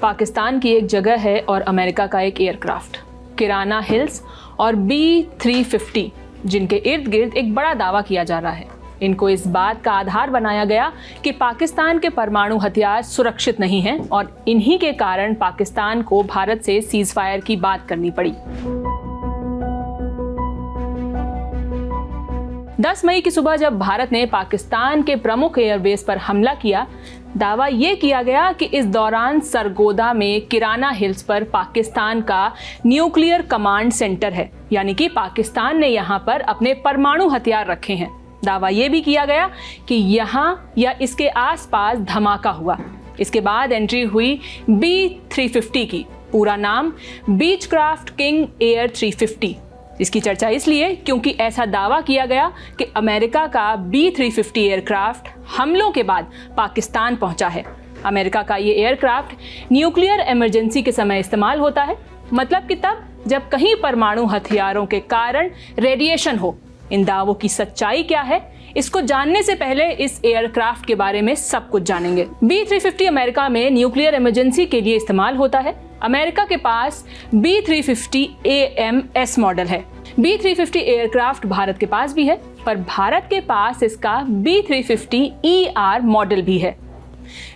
पाकिस्तान की एक जगह है और अमेरिका का एक एयरक्राफ्ट, किराना हिल्स और B-350, जिनके इर्द गिर्द एक बड़ा दावा किया जा रहा है। इनको इस बात का आधार बनाया गया कि पाकिस्तान के परमाणु हथियार सुरक्षित नहीं हैं और इन्हीं के कारण पाकिस्तान को भारत से सीज फायर की बात करनी पड़ी। 10 मई की सुबह जब भारत ने पाकिस्तान के प्रमुख एयरबेस पर हमला किया, दावा ये किया गया कि इस दौरान सरगोदा में किराना हिल्स पर पाकिस्तान का न्यूक्लियर कमांड सेंटर है, यानी कि पाकिस्तान ने यहाँ पर अपने परमाणु हथियार रखे हैं। दावा ये भी किया गया कि यहाँ या इसके आसपास धमाका हुआ। इसके बाद एंट्री हुई B-350 की, पूरा नाम बीचक्राफ्ट किंग एयर 350। इसकी चर्चा इसलिए क्योंकि ऐसा दावा किया गया कि अमेरिका का B-350 एयरक्राफ्ट हमलों के बाद पाकिस्तान पहुंचा है। अमेरिका का ये एयरक्राफ्ट न्यूक्लियर इमरजेंसी के समय इस्तेमाल होता है, मतलब कि तब जब कहीं परमाणु हथियारों के कारण रेडिएशन हो। इन दावों की सच्चाई क्या है, इसको जानने से पहले इस एयरक्राफ्ट के बारे में सब कुछ जानेंगे। B-350 अमेरिका में न्यूक्लियर इमरजेंसी के लिए इस्तेमाल होता है। अमेरिका के पास B-350 AMS मॉडल है। B-350 एयरक्राफ्ट भारत के पास भी है, पर भारत के पास इसका B-350 ER मॉडल भी है।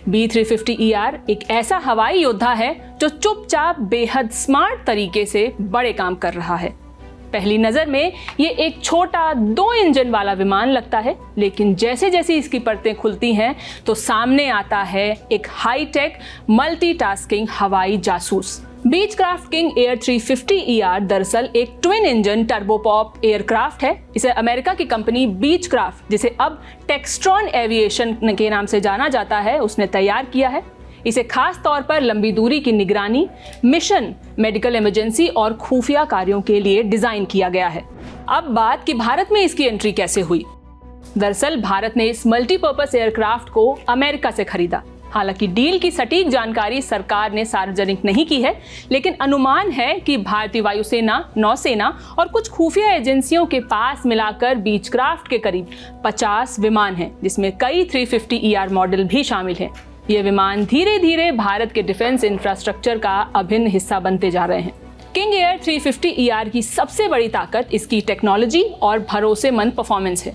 B-350 ER एक ऐसा हवाई योद्धा है जो चुपचाप बेहद स्मार्ट तरीके से बड़े काम कर रहा है। पहली नजर में ये एक छोटा 2 इंजन वाला विमान लगता है, लेकिन जैसे जैसे इसकी परतें खुलती हैं तो सामने आता है एक हाईटेक मल्टीटास्किंग हवाई जासूस। बीचक्राफ्ट किंग एयर 350 ER दरअसल एक ट्विन इंजन टर्बोपॉप एयरक्राफ्ट है। इसे अमेरिका की कंपनी बीचक्राफ्ट, जिसे अब टेक्स्ट्रॉन एविएशन के नाम से जाना जाता है, उसने तैयार किया है। इसे खास तौर पर लंबी दूरी की निगरानी, मिशन, मेडिकल इमरजेंसी और खुफिया कार्यों के लिए डिजाइन किया गया है। अब बात कि भारत में इसकी एंट्री कैसे हुई। दरअसल भारत ने इस मल्टीपर्पस एयरक्राफ्ट को अमेरिका से खरीदा। हालांकि डील की सटीक जानकारी सरकार ने सार्वजनिक नहीं की है, लेकिन अनुमान है कि भारतीय वायुसेना, नौसेना और कुछ खुफिया एजेंसियों के पास मिलाकर बीचक्राफ्ट के करीब 50 विमान हैं, जिसमें कई 350 ER मॉडल भी शामिल हैं। ये विमान धीरे धीरे भारत के डिफेंस इंफ्रास्ट्रक्चर का अभिन्न हिस्सा बनते जा रहे हैं। किंग एयर 350 ER की सबसे बड़ी ताकत इसकी टेक्नोलॉजी और भरोसेमंद परफॉर्मेंस है।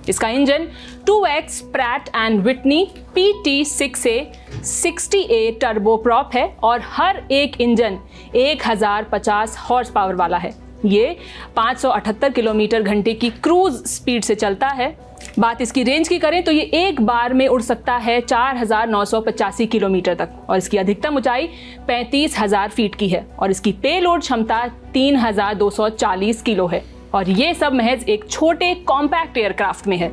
इसका engine 2X Pratt and Whitney PT6A 60A turboprop है और हर एक इंजन 1050 हॉर्स पावर वाला है। ये 578 किलोमीटर घंटे की क्रूज स्पीड से चलता है। बात इसकी रेंज की करें तो ये एक बार में उड़ सकता है 4985 किलोमीटर तक और इसकी अधिकतम ऊंचाई 35,000 फीट की है और इसकी पेलोड क्षमता 3240 किलो है और ये सब महज एक छोटे कॉम्पैक्ट एयरक्राफ्ट में है।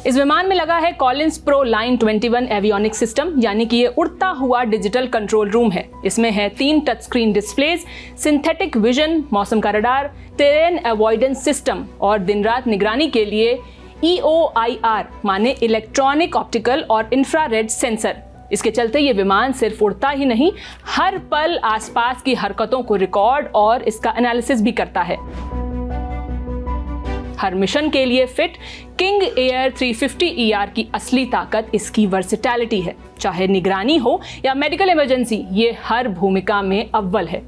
इस विमान में लगा है Collins pro line 21 avionic system, यानी कि ये उड़ता हुआ डिजिटल कंट्रोल रूम है। इसमें है 3 touch screen displays, synthetic vision, मौसम का रडार, टेरेन अवॉइडेंस सिस्टम और दिन रात निगरानी के लिए EOIR माने इलेक्ट्रॉनिक, ऑप्टिकल और इंफ्रारेड सेंसर। इसके चलते ये विमान सिर्फ उड़ता ही नहीं, हर पल आसपास की हरकतों को रिकॉर्ड और इसका एनालिसिस भी करता है। हर मिशन के लिए फिट किंग एयर 350 ER की असली ताकत इसकी वर्सेटैलिटी है। चाहे निगरानी हो या मेडिकल इमरजेंसी, ये हर भूमिका में अव्वल है।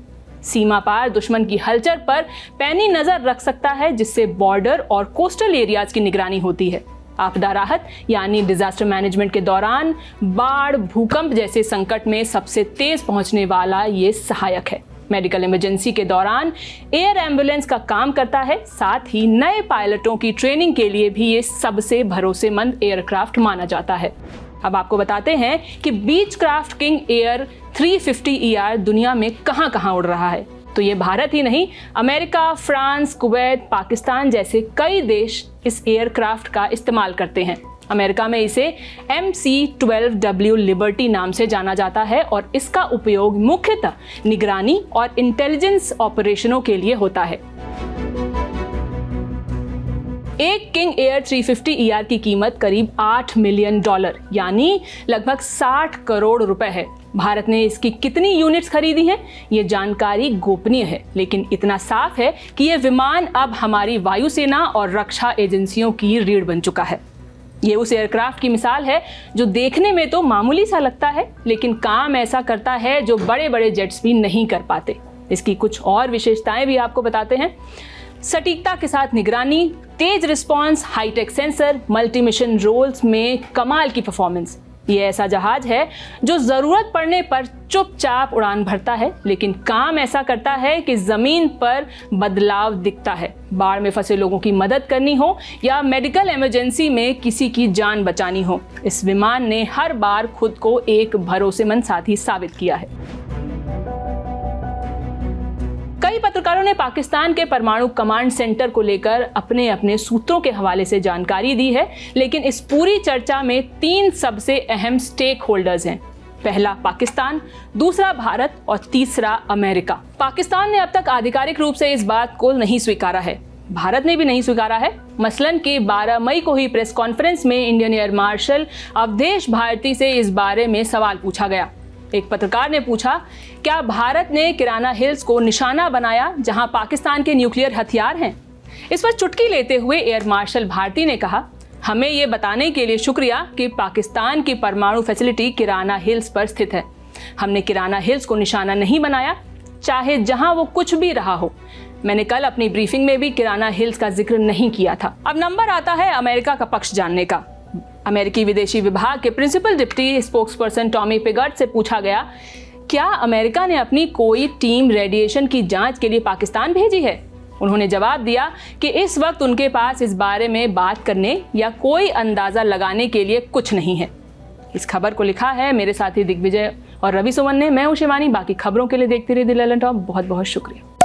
सीमा पार दुश्मन की हलचल पर पैनी नजर रख सकता है, जिससे बॉर्डर और कोस्टल एरियाज की निगरानी होती है। आपदा राहत यानी डिजास्टर मैनेजमेंट के दौरान बाढ़, भूकंप जैसे संकट में सबसे तेज पहुंचने वाला ये सहायक है। मेडिकल इमरजेंसी के दौरान एयर एम्बुलेंस का काम करता है। साथ ही नए पायलटों की ट्रेनिंग के लिए भी ये सबसे भरोसेमंद एयरक्राफ्ट माना जाता है। अब आपको बताते हैं कि बीचक्राफ्ट किंग एयर 350 ER दुनिया में कहां-कहां उड़ रहा है। तो ये भारत ही नहीं, अमेरिका, फ्रांस, कुवैत, पाकिस्तान जैसे कई देश इस एयरक्राफ्ट का इस्तेमाल करते हैं। अमेरिका में इसे MC-12W लिबर्टी नाम से जाना जाता है और इसका उपयोग मुख्यतः निगरानी और इंटेलिजेंस ऑपरेशनों के लिए होता है। एक किंग एयर 350 ER की कीमत करीब $8 मिलियन यानी लगभग 60 करोड़ रुपए है। भारत ने इसकी कितनी यूनिट्स खरीदी हैं, ये जानकारी गोपनीय है, लेकिन इतना साफ है कि ये विमान अब हमारी वायुसेना और रक्षा एजेंसियों की रीढ़ बन चुका है। ये उस एयरक्राफ्ट की मिसाल है जो देखने में तो मामूली सा लगता है, लेकिन काम ऐसा करता है जो बड़े बड़े जेट्स भी नहीं कर पाते। इसकी कुछ और विशेषताएं भी आपको बताते हैं। सटीकता के साथ निगरानी, तेज response, high tech sensor, multi mission roles में कमाल की परफॉर्मेंस। ये ऐसा जहाज है जो जरूरत पड़ने पर चुपचाप उड़ान भरता है, लेकिन काम ऐसा करता है कि जमीन पर बदलाव दिखता है। बाढ़ में फंसे लोगों की मदद करनी हो या मेडिकल इमरजेंसी में किसी की जान बचानी हो, इस विमान ने हर बार खुद को एक भरोसेमंद साथी साबित किया है। कई पत्रकारों ने पाकिस्तान के परमाणु कमांड सेंटर को लेकर अपने अपने सूत्रों के हवाले से जानकारी दी है, लेकिन इस पूरी चर्चा में 3 सबसे अहम स्टेक होल्डर्स हैं। पहला पाकिस्तान, दूसरा भारत और तीसरा अमेरिका। पाकिस्तान ने अब तक आधिकारिक रूप से इस बात को नहीं स्वीकारा है, भारत ने भी नहीं स्वीकारा है। मसलन कि 12 मई को ही प्रेस कॉन्फ्रेंस में Indian air marshal Awadhesh Bharti से इस बारे में सवाल पूछा गया। एक पत्रकार ने पूछा, क्या भारत ने किराना हिल्स को निशाना बनाया जहां पाकिस्तान के न्यूक्लियर हथियार हैं? इस पर चुटकी लेते हुए एयर मार्शल भारती ने कहा, हमें यह बताने के लिए शुक्रिया कि पाकिस्तान की परमाणु फैसिलिटी किराना हिल्स पर स्थित है। हमने किराना हिल्स को निशाना नहीं बनाया, चाहे जहां वो कुछ भी रहा हो। मैंने कल अपनी ब्रीफिंग में भी किराना हिल्स का जिक्र नहीं किया था। अब नंबर आता है अमेरिका का पक्ष जानने का। अमेरिकी विदेशी विभाग के प्रिंसिपल डिप्टी स्पोक्सपर्सन टॉमी पिगर्ट से पूछा गया, क्या अमेरिका ने अपनी कोई टीम रेडिएशन की जांच के लिए पाकिस्तान भेजी है? उन्होंने जवाब दिया कि इस वक्त उनके पास इस बारे में बात करने या कोई अंदाजा लगाने के लिए कुछ नहीं है। इस खबर को लिखा है मेरे साथी दिग्विजय और रवि सुमन ने। मैं हूं शिवानी। बाकी खबरों के लिए देखते रहिए द ललन टॉप। बहुत बहुत शुक्रिया।